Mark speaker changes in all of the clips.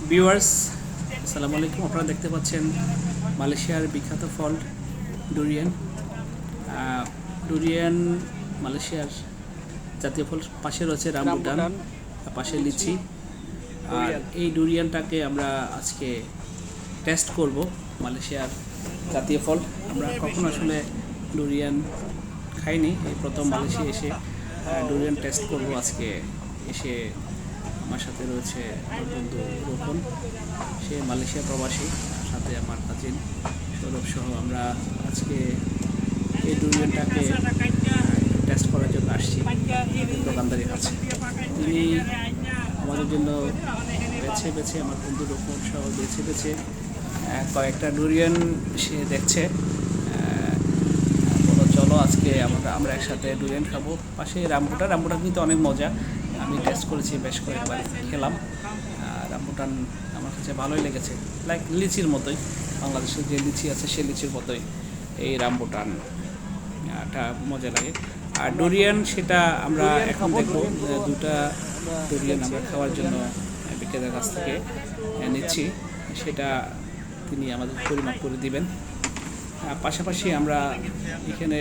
Speaker 1: Viewers, আসসালামু আলাইকুম। আপনারা দেখতে পাচ্ছেন মালয়েশিয়ার বিখ্যাত ফল ডুরিয়ান। ডুরিয়ান মালয়েশিয়ার জাতীয় ফল। পাশে রয়েছে রামবুটান, পাশে লিচি। আর এই ডুরিয়ানটাকে আমরা আজকে টেস্ট করব। মালয়েশিয়ার জাতীয় ফল। আমরা কখনো আসলে ডুরিয়ান খাইনি, এই প্রথম মালয়েশিয়া এসে ডুরিয়ান টেস্ট করব আজকে। এসে আমার সাথে রয়েছে আমার বন্ধু রোপন, সে মালয়েশিয়া প্রবাসী, সাথে আমার কাজিন সৌরভ সহ আমরা আজকে এই ডুরিয়ানটাকে টেস্ট করার জন্য আসছি দোকানদারের কাছে। তিনি আমাদের জন্য বেছে আমার বন্ধু রোপন সহ বেছে কয়েকটা ডুরিয়ান সে দেখছে। বলো চলো আজকে আমরা একসাথে ডুরিয়ান খাবো। পাশে রামবুটান কিন্তু অনেক মজা, আমি টেস্ট করেছি, বেশ কয়েকবার খেলাম। রামবুটান আমার কাছে ভালোই লেগেছে, লাইক লিচির মতোই, বাংলাদেশের যে লিচি আছে সেই লিচির মতোই এই রামবুটানটা মজা লাগে। আর ডুরিয়ান সেটা আমরা এখন দেখবো। দুটা ডুরিয়ান আমরা খাওয়ার জন্য বিক্রেতার কাছ থেকে নিচ্ছি, সেটা তিনি আমাদের পরিমাপ করে দিবেন। পাশাপাশি আমরা এখানে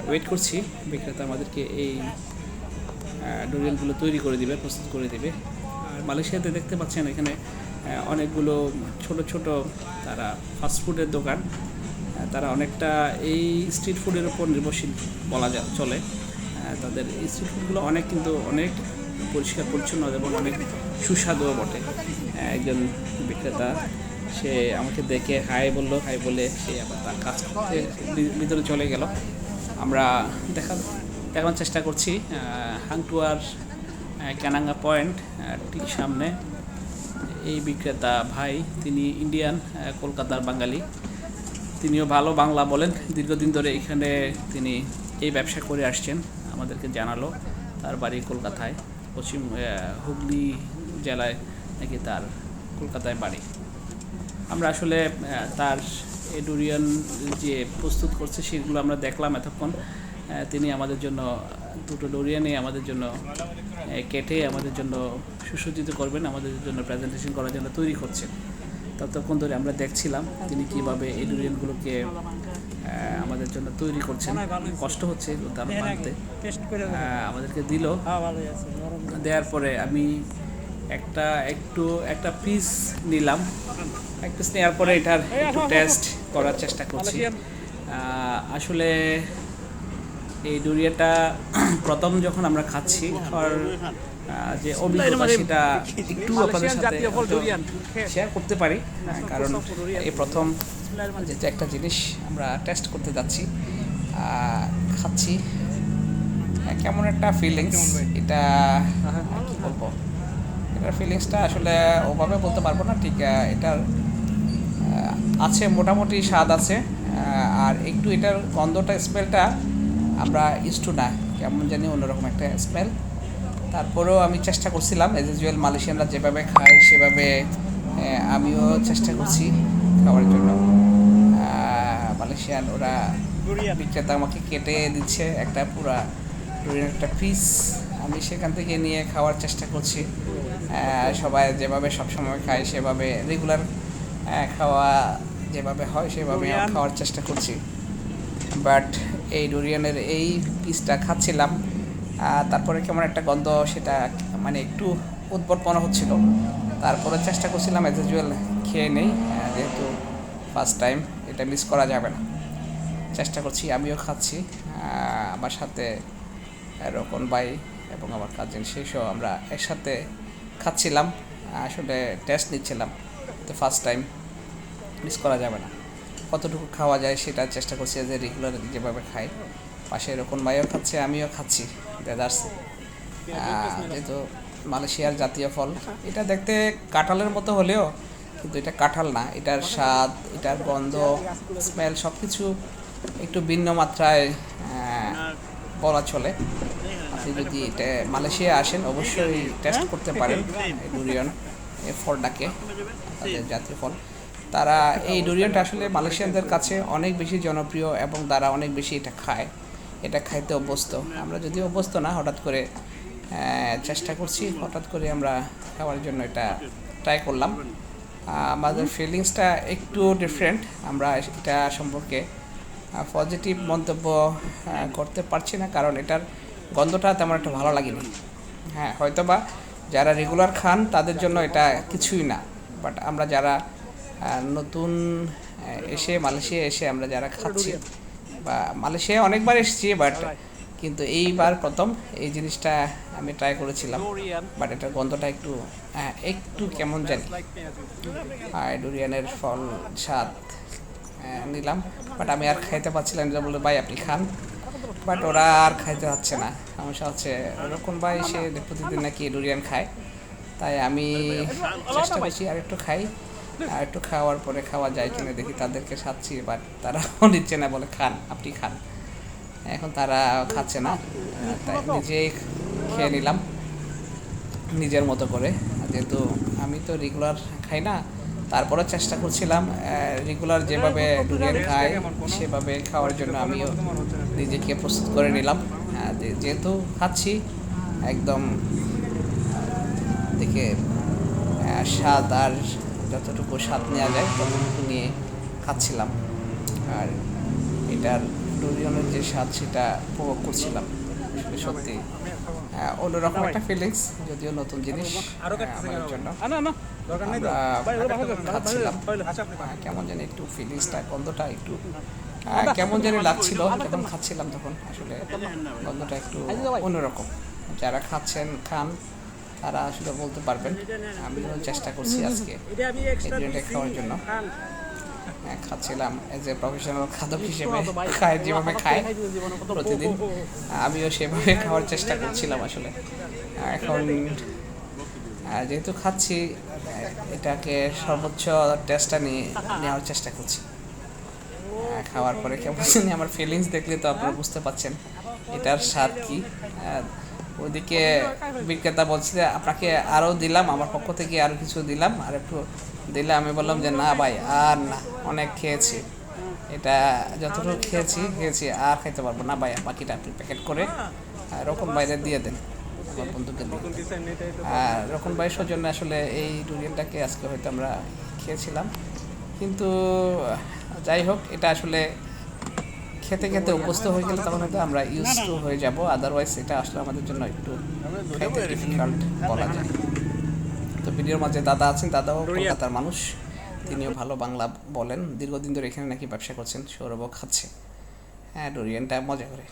Speaker 1: ওয়েট করছি, বিক্রেতা আমাদেরকে এই ডুরিয়ানগুলো তৈরি করে দিবে, প্রস্তুত করে দিবে। আর মালয়েশিয়াতে দেখতে পাচ্ছেন এখানে অনেকগুলো ছোট তারা ফাস্টফুডের দোকান। তারা অনেকটা এই স্ট্রিট ফুডের উপর নির্ভরশীল বলা চলে। তাদের এই স্ট্রিট ফুডগুলো অনেক পরিষ্কার পরিচ্ছন্ন এবং অনেক সুস্বাদুও বটে। একজন বিক্রেতা সে আমাকে দেখে হাই বলে সে আবার তার কাজ করতে ভিতরে চলে গেল। আমরা দেখানোর চেষ্টা করছি হাংটুয়ার ক্যানাঙ্গা পয়েন্ট ঠিক সামনে এই বিক্রেতা ভাই, তিনি ইন্ডিয়ান, কলকাতার বাঙালি। তিনিও ভালো বাংলা বলেন, দীর্ঘদিন ধরে এখানে তিনি এই ব্যবসা করে আসছেন। আমাদেরকে জানালো তার বাড়ি কলকাতায়, পশ্চিম হুগলি জেলায় নাকি তার কলকাতায় বাড়ি। আমরা আসলে তার এই ডুরিয়ান যে প্রস্তুত করছে সেগুলো আমরা দেখলাম এতক্ষণ। তিনি আমাদের জন্য দুটো ডুরিয়ানই আমাদের জন্য কেটে আমাদের জন্য সুসজ্জিত করবেন, আমাদের জন্য প্রেজেন্টেশন করার জন্য তৈরি করছেন। ততক্ষণ ধরে আমরা দেখছিলাম তিনি কীভাবে এই ডুরিয়ানগুলোকে আমাদের জন্য তৈরি করছেন। কষ্ট হচ্ছে তার মানতে। আমাদেরকে দিল, দেওয়ার পরে আমি একটা পিস নিলাম। এক পিস নেওয়ার পরে এটার একটু টেস্ট করার চেষ্টা করছি। আসলে এই ডুরিয়ানটা প্রথম যখন আমরা খাচ্ছি, খাওয়ার যে অভিজ্ঞতা সেটা একটু আপনাদের সাথে শেয়ার করতে পারি, কারণ এই প্রথম যেটা একটা জিনিস আমরা টেস্ট করতে যাচ্ছি, খাচ্ছি, কেমন একটা ফিলিংস। এটা কী বলবো, এটার ফিলিংসটা আসলে ওভাবে বলতে পারবো না। ঠিক এটার আছে, মোটামুটি স্বাদ আছে। আর একটু এটার গন্ধটা, স্মেলটা আমরা ইউজড টু না, কেমন জানি অন্যরকম একটা স্মেল। তারপরেও আমি চেষ্টা করছিলাম, এজ ইউজুয়াল মালয়েশিয়ানরা যেভাবে খায় সেভাবে আমিও চেষ্টা করছি খাওয়ার জন্য। মালয়েশিয়ান ওরা বিক্রেতা আমাকে কেটে দিচ্ছে একটা পুরা ডুরিয়ান একটা পিস, আমি সেখান থেকে নিয়ে খাওয়ার চেষ্টা করছি। সবাই যেভাবে সবসময় খায় সেভাবে রেগুলার খাওয়া যেভাবে হয় সেভাবে খাওয়ার চেষ্টা করছি। বাট এই ডুরিয়ানের এই পিসটা খাচ্ছিলাম, তারপরে কেমন একটা গন্ধ, সেটা মানে একটু উদ্ভটপনা হচ্ছিল। তারপরে চেষ্টা করছিলাম এজ ইউজুয়াল খেয়ে নেই, যেহেতু ফার্স্ট টাইম, এটা মিস করা যাবে না। চেষ্টা করছি, আমিও খাচ্ছি, আমার সাথে রোকন ভাই এবং আমার কাজিন শেষও আমরা একসাথে খাচ্ছিলাম, আসলে টেস্ট নিচ্ছিলাম। তো ফার্স্ট টাইম, মিস করা যাবে না। কতটুকু খাওয়া যায় সেটা চেষ্টা করছি, যে রেগুলার যেভাবে খাই। পাশে রোকন ভাইও খাচ্ছে, আমিও খাচ্ছি। দেদার্স যেহেতু মালয়েশিয়ার জাতীয় ফল, এটা দেখতে কাঁঠালের মতো হলেও কিন্তু এটা কাঁঠাল না। এটার স্বাদ, এটার গন্ধ, স্মেল সব কিছু একটু ভিন্ন মাত্রায় বলা চলে। আপনি যদি এটা মালয়েশিয়া আসেন অবশ্যই টেস্ট করতে পারেন ডুরিয়ান এই ফলটাকে, তাদের জাতীয় ফল। তারা এই ডুরিয়ানটা আসলে মালয়েশিয়ানদের কাছে অনেক বেশি জনপ্রিয় এবং তারা অনেক বেশি এটা খায়, এটা খাইতে অভ্যস্ত। আমরা যদিও অভ্যস্ত না, হঠাৎ করে চেষ্টা করছি, হঠাৎ করে আমরা খাওয়ার জন্য এটা ট্রাই করলাম। আমাদের ফিলিংসটা একটু ডিফারেন্ট, আমরা এটা সম্পর্কে পজিটিভ মন্তব্য করতে পারছি না, কারণ এটার গন্ধটা তেমন একটা ভালো লাগেনি। হ্যাঁ, হয়তোবা যারা রেগুলার খান তাদের জন্য এটা কিছুই না, বাট আমরা যারা নতুন এসে মালয়েশিয়া এসে আমরা যারা খাচ্ছি, বা মালয়েশিয়ায় অনেকবার এসেছি, বাট কিন্তু এইবার প্রথম এই জিনিসটা আমি ট্রাই করেছিলাম। বাট এটার গন্ধটা একটু একটু কেমন জানি, ডুরিয়ানের ফল স্বাদ নিলাম, বাট আমি আর খাইতে পারছিলাম না। বলে ভাই আপনি খান, বাট ওরা আর খাইতে পারছে না। সমস্যা হচ্ছে রকম ভাই সে প্রতিদিন নাকি ডুরিয়ান খায়, তাই আমি চেষ্টা করছি আর একটু খাই, আর একটু খাওয়ার পরে খাওয়া যায় কিনা দেখি। তাদেরকে সাচ্ছি, বাট তারাও নিচ্ছে না, বলে খান আপনি খান। এখন তারা খাচ্ছে না, তাই নিজেই খেয়ে নিলাম নিজের মতো করে। যেহেতু আমি তো রেগুলার খাই না, তারপরে চেষ্টা করছিলাম রেগুলার যেভাবে ডুরিয়ান খাই সেভাবে খাওয়ার জন্য আমিও নিজেকে প্রস্তুত করে নিলাম। যেহেতু খাচ্ছি একদম দেখে স্বাদ, আর যতটুকু স্বাদ নেওয়া যায় ততটুকু নিয়ে খাচ্ছিলাম, আর এটার ডুরিয়ানের যে স্বাদ সেটা উপভোগ করছিলাম। সত্যি অন্যরকম একটা ফিলিংস, যদিও নতুন জিনিস আমাদের জন্য। খাচ্ছিলাম, কেমন জানি একটু ফিলিংসটা, গন্ধটা একটু কেমন জানি লাগছিল যখন খাচ্ছিলাম, তখন আসলে গন্ধটা একটু অন্যরকম। যারা খান তারা আসলে বলতে পারবেন। আমিও চেষ্টা করছি আজকে এই খাওয়ার জন্য। খাচ্ছিলাম এজ এ প্রফেশনাল খাদক হিসেবে, যেভাবে খায় প্রতিদিন, আমিও সেভাবে খাওয়ার চেষ্টা করছিলাম আসলে। এখন যেহেতু খাচ্ছি, এটাকে সর্বোচ্চ টেস্টটা নেওয়ার চেষ্টা করছি। খাওয়ার পরে কেমন জানি আমার ফিলিংস দেখলে তো আপনারা বুঝতে পারছেন এটার স্বাদ কি। ওইদিকে বিক্রেতা বলছিল আপনাকে আরও দিলাম, আমার পক্ষ থেকে আরও কিছু দিলাম, আর একটু দিলে আমি বললাম যে না ভাই আর না, অনেক খেয়েছি, এটা যতটুকু খেয়েছি আর খাইতে পারবো না ভাই, বাকিটা আপনি প্যাকেট করে রকম বাইরে দিয়ে দেন আমার বন্ধুকে দিয়ে। আর রকম ভাই সৌজন্যে আসলে এই ডুরিয়ানটাকে আজকে হয়তো আমরা খেয়েছিলাম, কিন্তু যাই হোক, এটা আসলে খেতে খেতে অভ্যস্ত হয়ে গেলে তখন হয়তো আমরা ইউজ টু হয়ে যাব, আদারওয়াইজ এটা আসলে আমাদের জন্য একটু ডিফিকাল্ট বলা যায়। তো ভিডিওর মাঝে দাদা আছেন, দাদাও কলকাতার মানুষ, তিনিও ভালো বাংলা বলেন, দীর্ঘদিন ধরে এখানে নাকি ব্যবসা করছেন, সৌরভও খাচ্ছে। হ্যাঁ, ডুরিয়ানটা মজা করে।